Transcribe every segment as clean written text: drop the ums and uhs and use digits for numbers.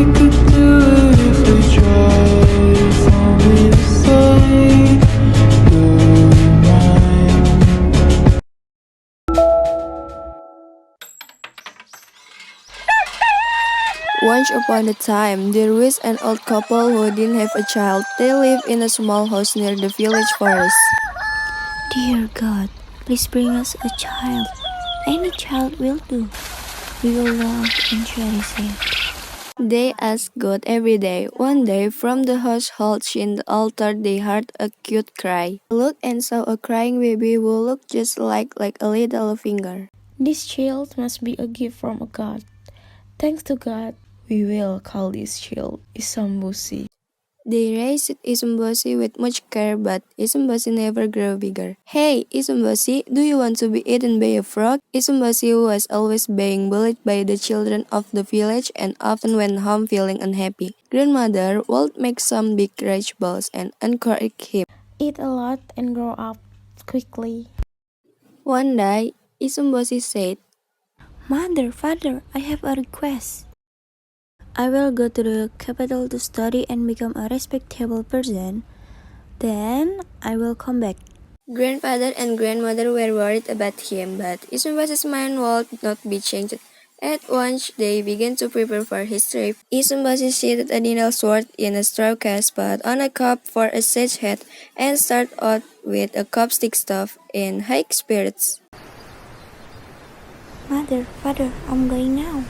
could do it if we tried. If only to say you're mine. Once upon a time, there was an old couple who didn't have a child. They lived in a small house near the village forest. Dear God, please bring us a child. Any child will do. We will love and cherish it. They asked God every day. One day, from the household in the altar, they heard a cute cry. They looked and saw a crying baby who looked just like a little finger. This child must be a gift from a God. Thanks to God, we will call this child Isambusi. They raised Isumbosi with much care, but Isumbosi never grew bigger. Hey, Isumbosi, do you want to be eaten by a frog? Isumbosi was always being bullied by the children of the village and often went home feeling unhappy. Grandmother would make some big rice balls and encourage him. Eat a lot and grow up quickly. One day, Isumbosi said, Mother, father, I have a request. I will go to the capital to study and become a respectable person. Then I will come back. Grandfather and grandmother were worried about him, but Isumbasi's mind would not be changed. At once, they began to prepare for his trip. Isumbasi seated a needle sword in a straw case, put on a cup for a sage hat, and started out with a copstick staff in high spirits. Mother, father, I'm going now.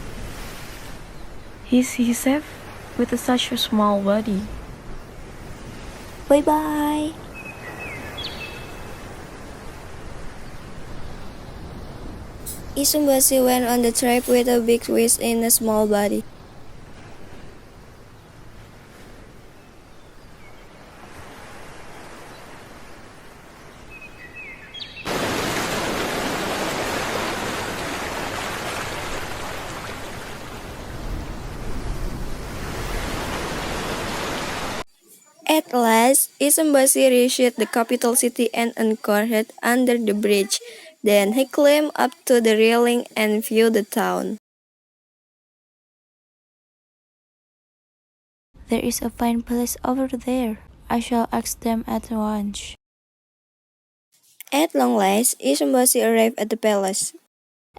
Is he safe with such a small body? Bye-bye. Isumbasi went on the trip with a big wish in a small body. At last, Isumbasi reached the capital city and anchored under the bridge. Then he climbed up to the railing and viewed the town. There is a fine place over there. I shall ask them at once. At long last, Isumbasi arrived at the palace.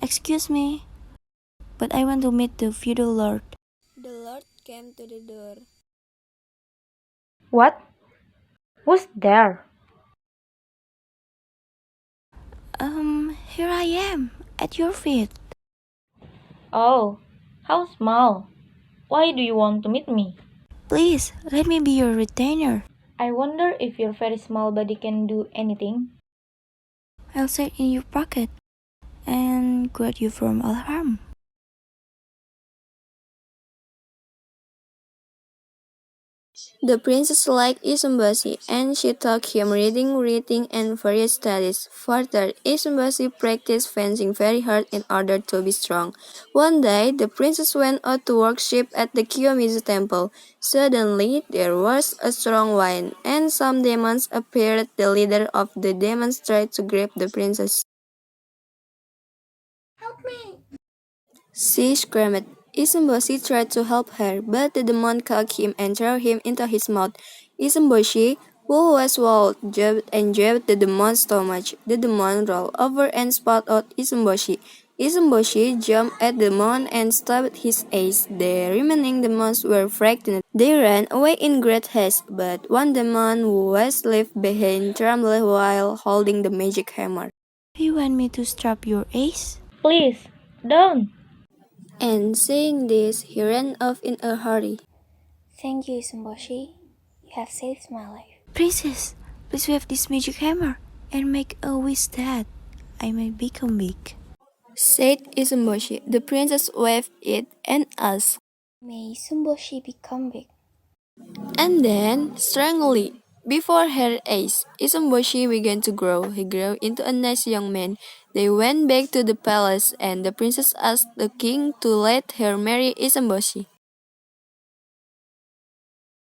Excuse me, but I want to meet the feudal lord. The lord came to the door. What? Who's there? Here I am, at your feet. Oh, how small. Why do you want to meet me? Please, let me be your retainer. I wonder if your very small body can do anything. I'll sit in your pocket and guard you from all harm. The princess liked Isumbasi, and she taught him reading, writing, and various studies. Further, Isumbasi practiced fencing very hard in order to be strong. One day, the princess went out to worship at the Kiyomizu temple. Suddenly, there was a strong wind, and some demons appeared. The leader of the demons tried to grab the princess. Help me! She screamed. Isumboshi tried to help her, but the demon caught him and threw him into his mouth. Isumboshi, who was swallowed, jabbed and jabbed the demon so much. The demon rolled over and spat out Isumboshi. Isumboshi jumped at the demon and stabbed his ace. The remaining demons were frightened. They ran away in great haste, but one demon was left behind trembling while holding the magic hammer. You want me to strap your ace? Please, don't. And saying this, he ran off in a hurry. Thank you, Isumboshi. You have saved my life. Princess, please wave this magic hammer and make a wish that I may become big. Said Isumboshi. The princess waved it and asked, May Isumboshi become big. and then, strangely, before her eyes, Isumboshi began to grow. He grew into a nice young man. They went back to the palace, and the princess asked the king to let her marry Isumboshi.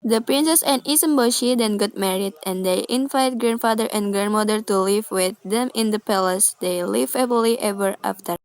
The princess and Isumboshi then got married, and they invited grandfather and grandmother to live with them in the palace. They lived happily ever after.